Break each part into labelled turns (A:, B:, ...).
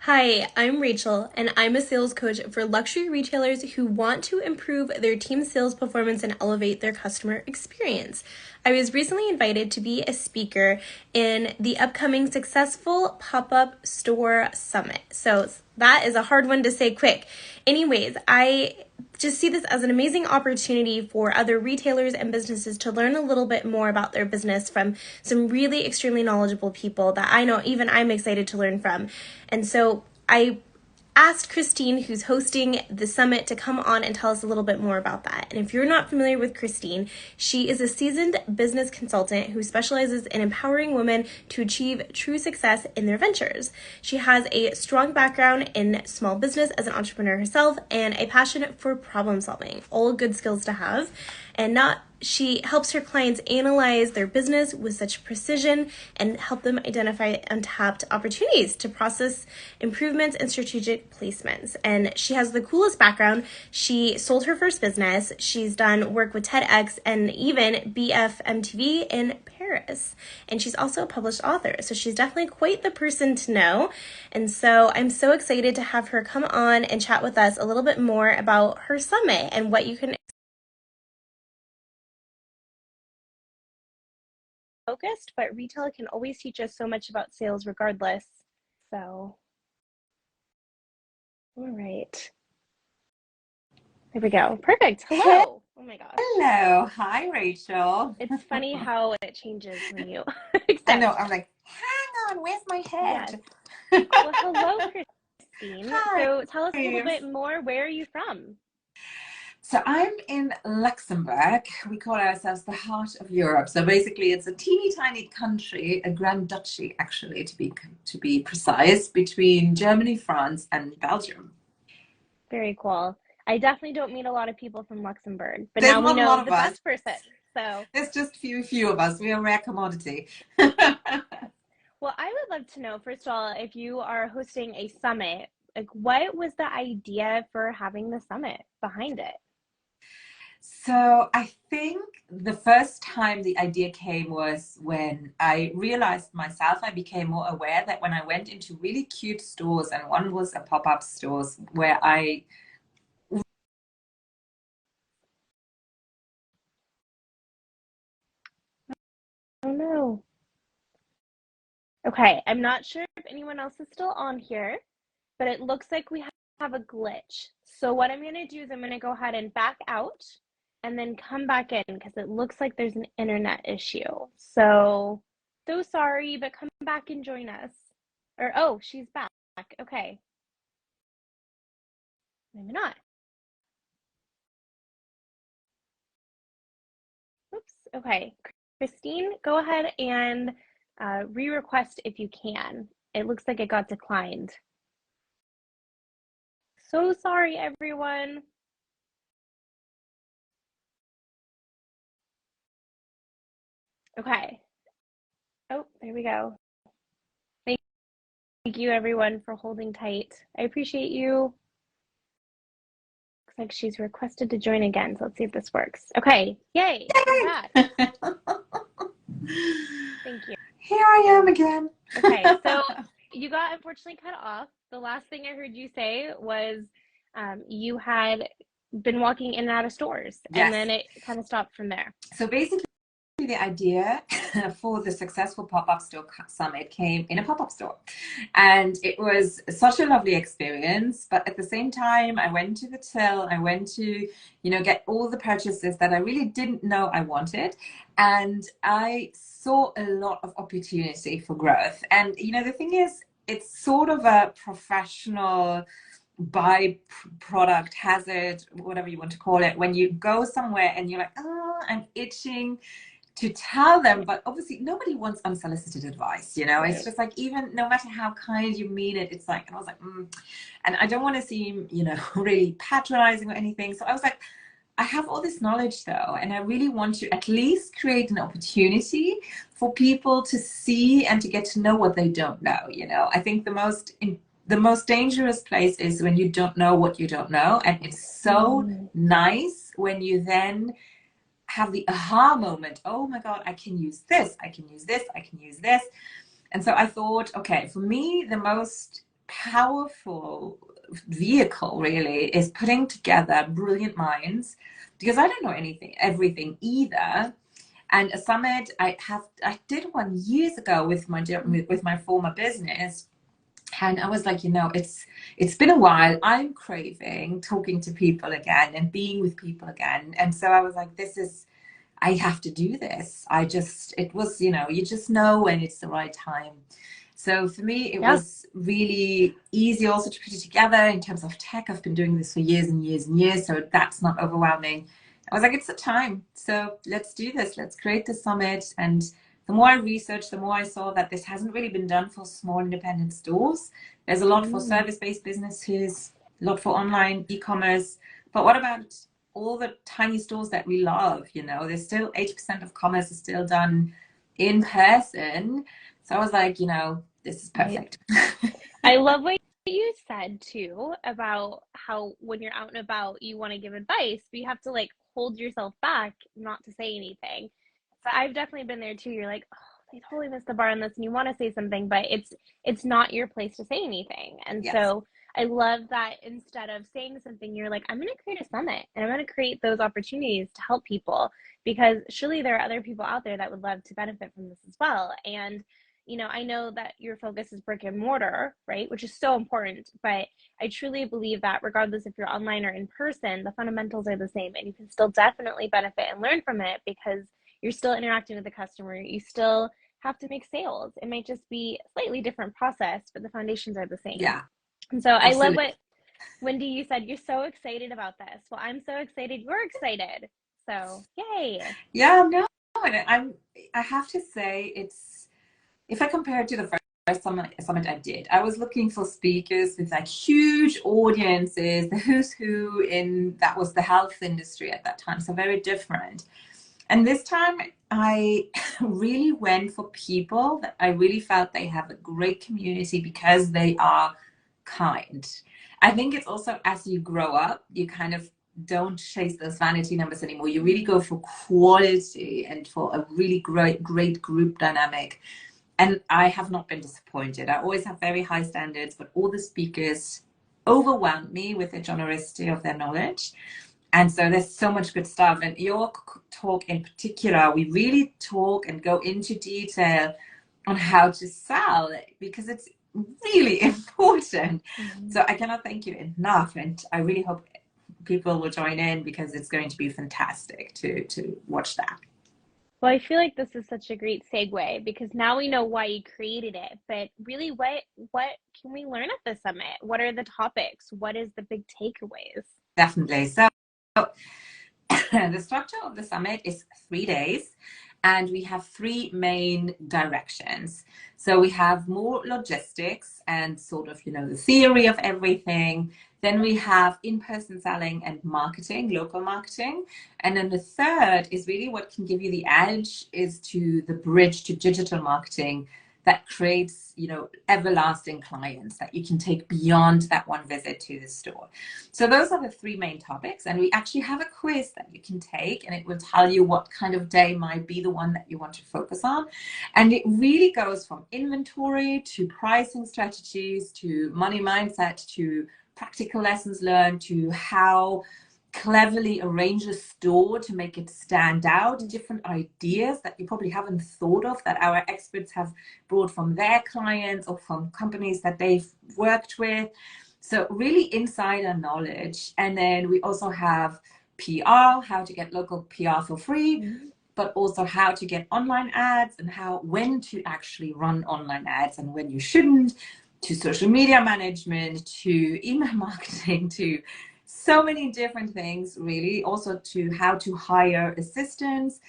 A: Hi, I'm Rachel, and I'm a sales coach for luxury retailers who want to improve their team's sales performance and elevate their customer experience. I was recently invited to be a speaker in the upcoming Successful Pop-Up Store Summit. So that is a hard one to say quick. Anyways, I just see this as an amazing opportunity for other retailers and businesses to learn a little bit more about their business from some really extremely knowledgeable people that I know even I'm excited to learn from. And so I asked Christine, who's hosting the summit, to come on and tell us a little bit more about that. And if you're not familiar with Christine, she is a seasoned business consultant who specializes in empowering women to achieve true success in their ventures. She has a strong background in small business as an entrepreneur herself and a passion for problem solving, all good skills to have. She helps her clients analyze their business with such precision and help them identify untapped opportunities to process improvements and strategic placements. And she has the coolest background. She sold her first business. She's done work with TEDx and even BFMTV in Paris. And she's also a published author. So she's definitely quite the person to know. And so I'm so excited to have her come on and chat with us a little bit more about her summit and what you can focused, but retail can always teach us so much about sales regardless. So, all right. There we go. Perfect. Hello. Oh my gosh.
B: Hello. Hi, Rachel.
A: It's funny how it changes when you
B: I know.
A: accept.
B: I'm like, hang on, where's my
A: Yes.
B: head?
A: Well, hello, Christine.
B: Hi.
A: So tell us
B: How
A: a
B: are
A: little
B: you?
A: bit more. Where are you from?
B: So I'm in Luxembourg. We call ourselves the heart of Europe. So basically, it's a teeny tiny country, a grand duchy, actually, to be precise, between Germany, France, and Belgium.
A: Very cool. I definitely don't meet a lot of people from Luxembourg, but
B: There's
A: now we
B: not a
A: know
B: lot of
A: the
B: us.
A: best person. So,
B: There's just few of us. We are a rare commodity.
A: well, I would love to know, first of all, if you are hosting a summit, like what was the idea for having the summit behind it?
B: So I think the first time the idea came was when I realized myself, I became more aware that when I went into really cute stores, and one was a pop-up stores where I
A: Oh no. Okay, I'm not sure if anyone else is still on here, but it looks like we have a glitch. So what I'm going to do is I'm going to go ahead and back out and then come back in because it looks like there's an internet issue. So sorry, but come back and join us. Or, oh, she's back. Okay, maybe not. Oops. Okay, Christine, go ahead and re-request if you can. It looks like it got declined. So sorry, everyone. Okay. Oh, there we go. Thank you, everyone, for holding tight. I appreciate you. Looks like she's requested to join again. So let's see if this works. Okay. Yay. You're back. Thank
B: here I am
A: you.
B: again.
A: Okay. So you got unfortunately cut off. The last thing I heard you say was you had been walking in and out of stores, and
B: Yes.
A: then it kind of stopped from there.
B: So basically, the idea for the Successful Pop-Up Store Summit came in a pop-up store, and it was such a lovely experience. But at the same time, I went to the till, I went to get all the purchases that I really didn't know I wanted, and I saw a lot of opportunity for growth. And the thing is, it's sort of a professional byproduct, hazard, whatever you want to call it, when you go somewhere and you're like, oh, I'm itching to tell them, but obviously nobody wants unsolicited advice. It's
A: Right.
B: just like, even no matter how kind you mean it, it's like, and I was like, and I don't want to seem really patronizing or anything. So I was like, I have all this knowledge though, and I really want to at least create an opportunity for people to see and to get to know what they don't know. I think the most dangerous place is when you don't know what you don't know, and it's so
A: Mm,
B: nice when you then have the aha moment. Oh my God, I can use this, I can use this, I can use this. And so I thought, okay, for me, the most powerful vehicle really is putting together brilliant minds, because I don't know everything either. And a summit, I did one years ago with my former business, and I was like, it's been a while. I'm craving talking to people again and being with people again. And so I was like, I have to do this. It was, you just know when it's the right time. So for me, it
A: Yeah.
B: was really easy also to put it together in terms of tech. I've been doing this for years and years and years, so that's not overwhelming. I was like, it's the time. So let's do this. Let's create the summit. And the more I researched, the more I saw that this hasn't really been done for small independent stores. There's a lot for service-based businesses, a lot for online e-commerce. But what about all the tiny stores that we love? There's still 80% of commerce is still done in person. So I was like, this is
A: Right.
B: perfect.
A: I love what you said too about how when you're out and about, you want to give advice, but you have to like hold yourself back not to say anything. So I've definitely been there too. You're like, oh, they totally missed the bar on this, and you want to say something, but it's not your place to say anything. And
B: Yes.
A: so I love that instead of saying something, you're like, I'm going to create a summit and I'm going to create those opportunities to help people because surely there are other people out there that would love to benefit from this as well. And I know that your focus is brick and mortar, right? Which is so important. But I truly believe that regardless if you're online or in person, the fundamentals are the same and you can still definitely benefit and learn from it because you're still interacting with the customer. You still have to make sales. It might just be a slightly different process, but the foundations are the same.
B: Yeah,
A: And so I love
B: absolutely.
A: what Wendy, you said you're so excited about this. Well, I'm so excited you're excited. So, yay.
B: Yeah, no, and I have to say if I compare it to the first summit I did, I was looking for speakers with like huge audiences, the who's who that was the health industry at that time, so very different. And this time I really went for people that I really felt they have a great community because they are kind. I think it's also as you grow up, you kind of don't chase those vanity numbers anymore. You really go for quality and for a really great group dynamic. And I have not been disappointed. I always have very high standards, but all the speakers overwhelmed me with the generosity of their knowledge. And so there's so much good stuff. And your talk in particular, we really talk and go into detail on how to sell because it's really important.
A: Mm-hmm.
B: So I cannot thank you enough. And I really hope people will join in because it's going to be fantastic to watch that.
A: Well, I feel like this is such a great segue because now we know why you created it, but really what can we learn at the summit? What are the topics? What is the big takeaways?
B: Definitely. So the structure of the summit is 3 days, and we have three main directions. So we have more logistics and sort of, the theory of everything. Then we have in-person selling and marketing, local marketing. And then the third is really what can give you the edge is to the bridge to digital marketing that creates, everlasting clients that you can take beyond that one visit to the store. So those are the three main topics. And we actually have a quiz that you can take, and it will tell you what kind of day might be the one that you want to focus on. And it really goes from inventory to pricing strategies to money mindset to practical lessons learned to how cleverly arrange a store to make it stand out, different ideas that you probably haven't thought of that our experts have brought from their clients or from companies that they've worked with. So really insider knowledge. And then we also have PR, how to get local PR for free, but also how to get online ads and when to actually run online ads and when you shouldn't, to social media management, to email marketing, to so many different things, really, also to how to hire assistants.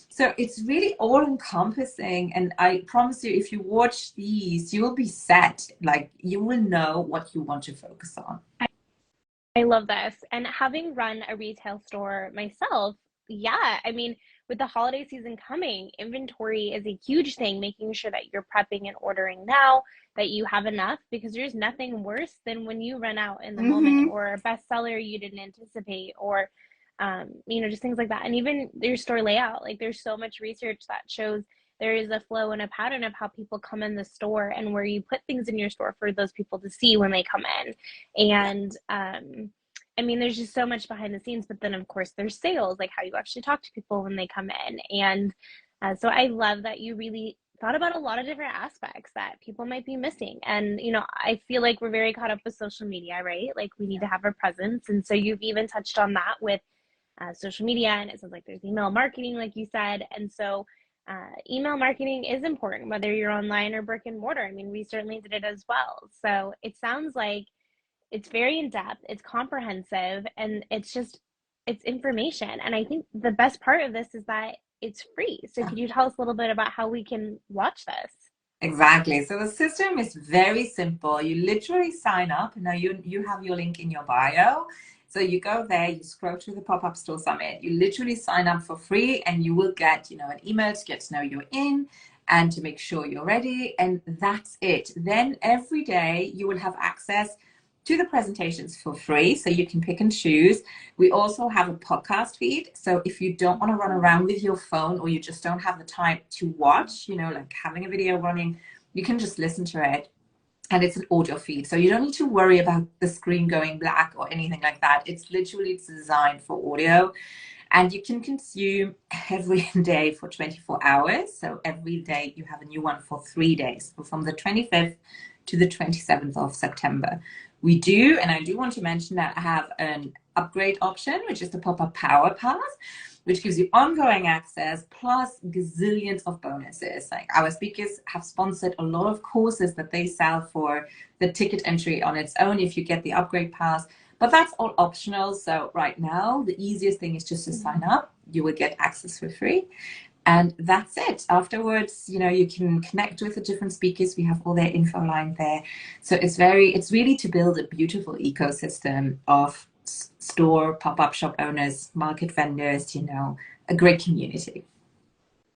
B: So it's really all encompassing. And I promise you, if you watch these, you will be set. Like you will know what you want to focus on.
A: I love this. And having run a retail store myself, yeah, I mean, with the holiday season coming, inventory is a huge thing, making sure that you're prepping and ordering now, that you have enough, because there's nothing worse than when you run out in the moment
B: Mm-hmm.
A: or a bestseller you didn't anticipate or just things like that. And even your store layout, like there's so much research that shows there is a flow and a pattern of how people come in the store and where you put things in your store for those people to see when they come in. And I mean, there's just so much behind the scenes, but then of course there's sales, like how you actually talk to people when they come in. And so I love that you really thought about a lot of different aspects that people might be missing. And, you know, I feel like we're very caught up with social media, right? Like we need to have a presence. And so you've even touched on that with social media, and it sounds like there's email marketing, like you said. And so email marketing is important, whether you're online or brick and mortar. I mean, we certainly did it as well. So it sounds like it's very in depth, it's comprehensive, and it's information. And I think the best part of this is that it's free. So could you tell us a little bit about how we can watch this?
B: Exactly. So the system is very simple. You literally sign up. Now you have your link in your bio. So you go there, you scroll through the Pop-Up Store Summit, you literally sign up for free, and you will get, you know, an email to get to know you're in and to make sure you're ready. And that's it. Then every day you will have access to the presentations for free, so you can pick and choose. We also have a podcast feed. So if you don't want to run around with your phone, or you just don't have the time to watch, you know, like having a video running, you can just listen to it. And it's an audio feed. So you don't need to worry about the screen going black or anything like that. It's literally designed for audio. And you can consume every day for 24 hours. So every day you have a new one for 3 days, from the 25th to the 27th of September. We do, and I do want to mention that I have an upgrade option, which is the Pop-Up Power Pass, which gives you ongoing access plus gazillions of bonuses. Like our speakers have sponsored a lot of courses that they sell for the ticket entry on its own if you get the upgrade pass. But that's all optional. So right now, the easiest thing is just to sign up. You will get access for free. And that's it. Afterwards, you know, you can connect with the different speakers. We have all their info line there. So it's really to build a beautiful ecosystem of store, pop-up shop owners, market vendors, you know, a great community.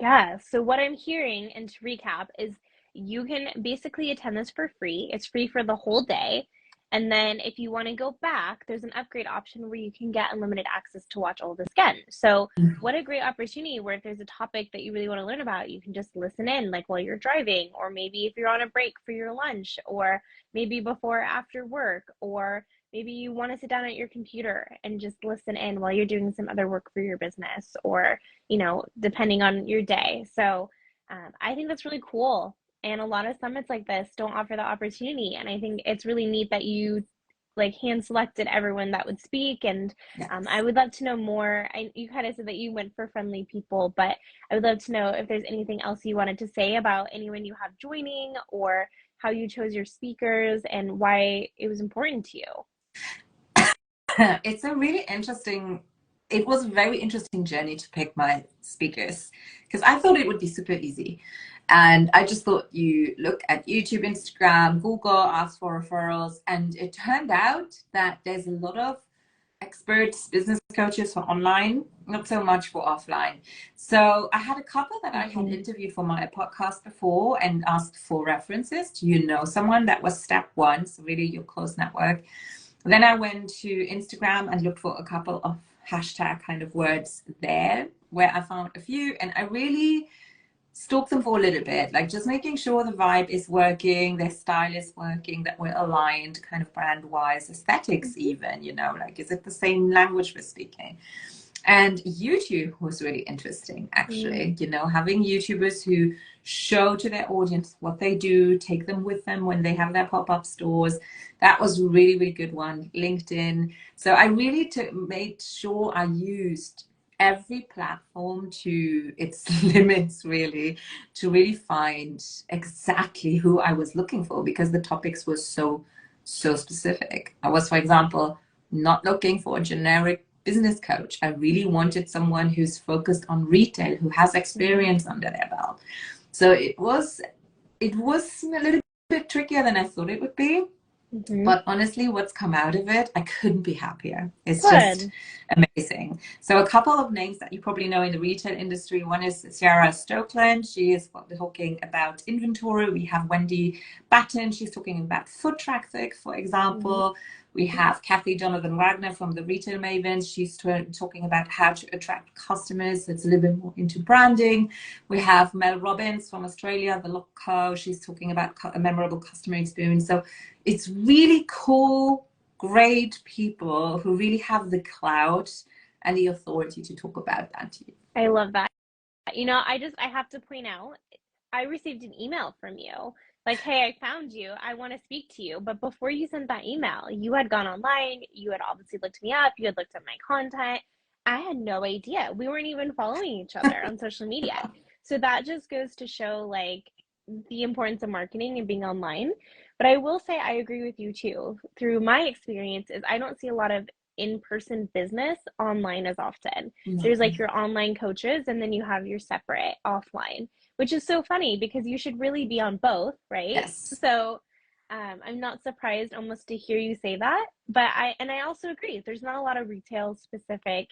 A: Yeah. So what I'm hearing, and to recap, is you can basically attend this for free. It's free for the whole day. And then if you want to go back, there's an upgrade option where you can get unlimited access to watch all this again. So what a great opportunity, where if there's a topic that you really want to learn about, you can just listen in, like while you're driving, or maybe if you're on a break for your lunch, or maybe before or after work, or maybe you want to sit down at your computer and just listen in while you're doing some other work for your business, or, you know, depending on your day. So I think that's really cool. And a lot of summits like this don't offer the opportunity. And I think it's really neat that you like hand selected everyone that would speak. And
B: Yes.
A: I would love to know more. You kind of said that you went for friendly people, but I would love to know if there's anything else you wanted to say about anyone you have joining, or how you chose your speakers and why it was important to you.
B: It was a very interesting journey to pick my speakers, because I thought it would be super easy. And I just thought, you look at YouTube, Instagram, Google, ask for referrals. And it turned out that there's a lot of experts, business coaches for online, not so much for offline. So I had a couple that I had interviewed for my podcast before and asked for references. Do you know someone? That was step one, so really your close network. Then I went to Instagram and looked for a couple of hashtag kind of words there, where I found a few, and I really stalked them for a little bit, like just making sure the vibe is working, their style is working, that we're aligned kind of brand wise, aesthetics even, you know, like is it the same language we're speaking? And YouTube was really interesting, actually, you know, having YouTubers who show to their audience what they do, take them with them when they have their pop-up stores. That was a really, really good one. LinkedIn. So I really made sure I used every platform to its limits, really, to really find exactly who I was looking for, because the topics were so specific. I was, for example, not looking for a generic business coach. I really wanted someone who's focused on retail, who has experience under their belt. So it was a little bit trickier than I thought it would be.
A: Mm-hmm.
B: But honestly, what's come out of it, I couldn't be happier. It's just
A: Good.
B: amazing. So a couple of names that you probably know in the retail industry. One is Ciara Stokeland. She is talking about inventory. We have Wendy Batten. She's talking about foot traffic, for
A: Mm-hmm.
B: example. We have Kathy Donovan Wagner from the Retail Mavens. She's talking about how to attract customers. It's a little bit more into branding. We have Mel Robbins from Australia, the Lock Co. She's talking about a memorable customer experience. So it's really cool, great people who really have the clout and the authority to talk about that to you.
A: I love that. I have to point out, I received an email from you. Like, hey, I found you. I want to speak to you. But before you sent that email, you had gone online. You had obviously looked me up. You had looked at my content. I had no idea. We weren't even following each other on social media. So that just goes to show like the importance of marketing and being online. But I will say I agree with you too. Through my experiences, I don't see a lot of in-person business online as often.
B: No.
A: There's like your online coaches and then you have your separate offline, which is so funny because you should really be on both, right?
B: Yes.
A: So I'm not surprised almost to hear you say that, but I also agree. There's not a lot of retail specific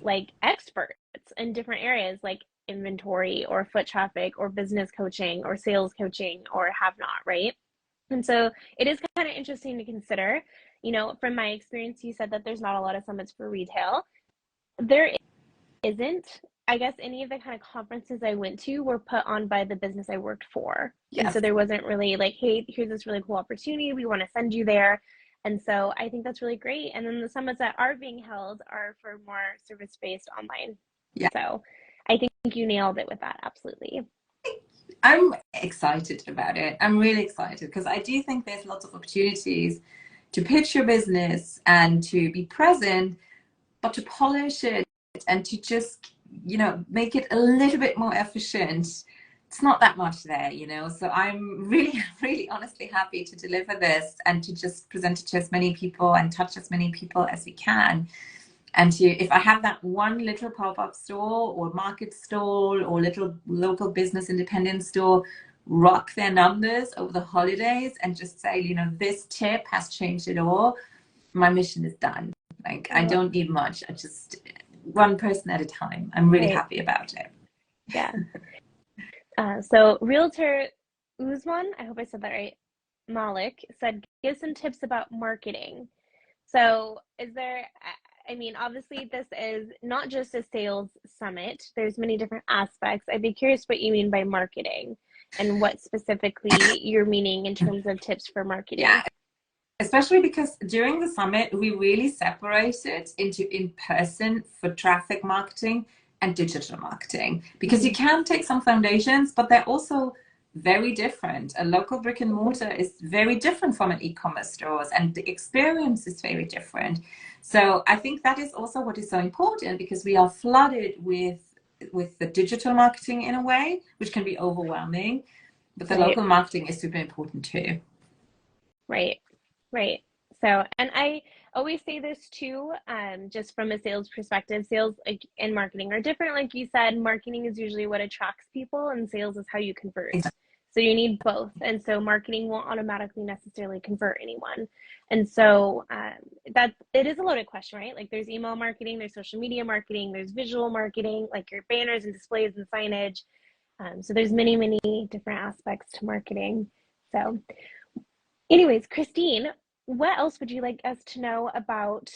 A: like experts in different areas like inventory or foot traffic or business coaching or sales coaching or have not, right? And so it is kind of interesting to consider. From my experience, you said that there's not a lot of summits for retail. There isn't. I guess any of the kind of conferences I went to were put on by the business I worked for. And so
B: Yes.
A: there wasn't really like, hey, here's this really cool opportunity. We want to send you there. And so I think that's really great. And then the summits that are being held are for more service based online.
B: Yeah.
A: So I think you nailed it with that. Absolutely.
B: I'm excited about it. I'm really excited because I do think there's lots of opportunities to pitch your business and to be present, but to polish it and to just, make it a little bit more efficient. It's not that much there. So I'm really, really honestly happy to deliver this and to just present it to as many people and touch as many people as we can. And if I have that one little pop-up store or market stall or little local business independent store rock their numbers over the holidays and just say, this tip has changed it all, my mission is done. Like, I don't need much. I just one person at a time. I'm really
A: Right.
B: happy about it.
A: Yeah. So Realtor Uzman, I hope I said that right, Malik said, give some tips about marketing. So is there, I mean, obviously this is not just a sales summit. There's many different aspects. I'd be curious what you mean by marketing and what specifically you're meaning in terms of tips for marketing.
B: Yeah, especially because during the summit, we really separated into in-person for traffic marketing and digital marketing because you
A: Mm-hmm.
B: can take some foundations, but they're also very different. A local brick and mortar is very different from an e-commerce stores, and the experience is very different. So I think that is also what is so important because we are flooded with the digital marketing in a way, which can be overwhelming, but the
A: Right,
B: local marketing is super important too.
A: right, right. So, and I always say this too, just from a sales perspective, sales like and marketing are different. Like you said, marketing is usually what attracts people, and sales is how you convert. So you need both. And so marketing won't automatically necessarily convert anyone. And so that it is a loaded question, right? Like there's email marketing, there's social media marketing, there's visual marketing, like your banners and displays and signage. So there's many, many different aspects to marketing. So anyways, Christine, what else would you like us to know about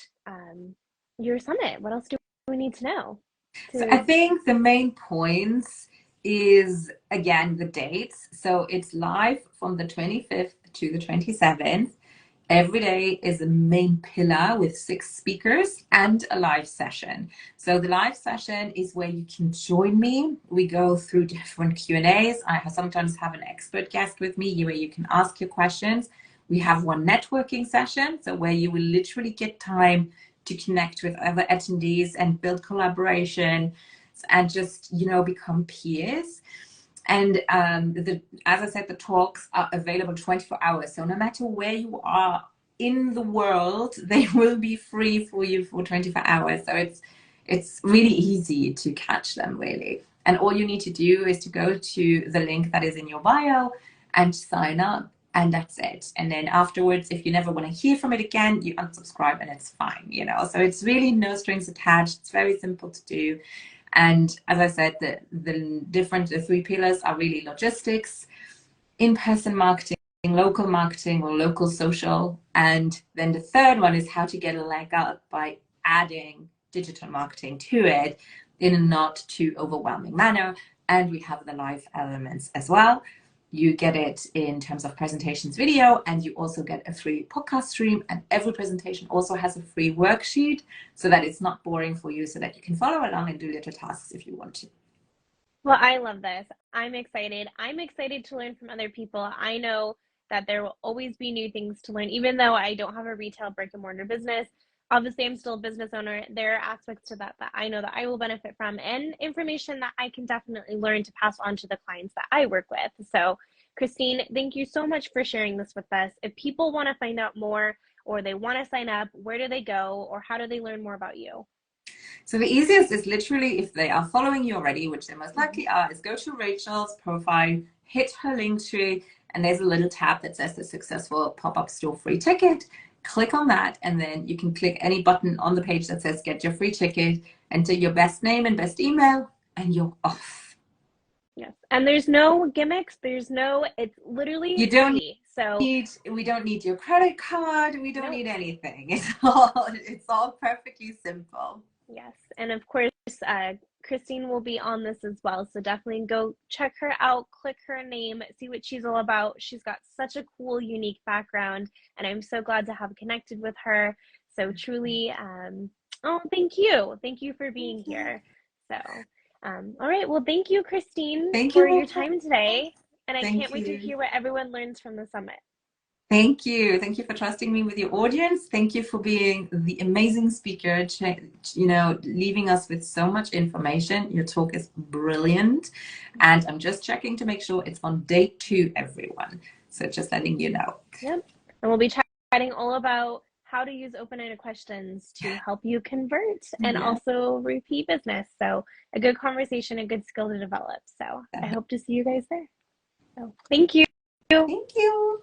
A: your summit? What else do we need to know?
B: So I
A: To
B: think the main points is again the dates. So it's live from the 25th to the 27th. Every day is a main pillar with 6 speakers and a live session. So the live session is where you can join me. We go through different Q&As. I sometimes have an expert guest with me where you can ask your questions. We have one networking session, so where you will literally get time to connect with other attendees and build collaboration and just, become peers. And as I said, the talks are available 24 hours. So no matter where you are in the world, they will be free for you for 24 hours. So it's really easy to catch them, really. And all you need to do is to go to the link that is in your bio and sign up. and that's it. And then afterwards, if you never want to hear from it again, you unsubscribe and it's fine, you know. So it's really no strings attached. It's very simple to do. And as I said, the three pillars are really logistics, in-person marketing, local marketing or local social. And then the third one is how to get a leg up by adding digital marketing to it in a not too overwhelming manner. And we have the live elements as well. You get it in terms of presentations video, and you also get a free podcast stream, and every presentation also has a free worksheet so that it's not boring for you, so that you can follow along and do little tasks if you want to.
A: Well, I love this. I'm excited. I'm excited to learn from other people. I know that there will always be new things to learn, even though I don't have a retail brick and mortar business. Obviously, I'm still a business owner. There are aspects to that that I know that I will benefit from, and information that I can definitely learn to pass on to the clients that I work with. So, Christine, thank you so much for sharing this with us. If people want to find out more or they want to sign up, where do they go, or how do they learn more about you?
B: So the easiest is literally, if they are following you already, which they most likely are, is go to Rachel's profile, hit her link tree, and there's a little tab that says the successful pop-up store free ticket. Click on that, and then you can click any button on the page that says get your free ticket, enter your best name and best email, and you're off.
A: Yes. And there's no gimmicks. It's literally
B: You don't
A: free. So
B: we don't need your credit card. We don't
A: nope.
B: need anything. It's all perfectly simple.
A: Yes. And of course, Christine will be on this as well. So definitely go check her out, click her name, see what she's all about. She's got such a cool, unique background, and I'm so glad to have connected with her. So truly, thank you. Thank you for being here. So, all right. Well, thank you, Christine,
B: Thank
A: for
B: you,
A: your
B: Rachel.
A: time today. And I can't
B: Thank
A: wait to
B: you.
A: hear what everyone learns from the summit.
B: Thank you. Thank you for trusting me with your audience. Thank you for being the amazing speaker, leaving us with so much information. Your talk is brilliant. And I'm just checking to make sure it's on day 2, everyone. So just letting you know.
A: Yep. And we'll be chatting all about how to use open-ended questions to help you convert and also repeat business. So a good conversation, a good skill to develop. So I hope to see you guys there. So thank you.
B: Thank you.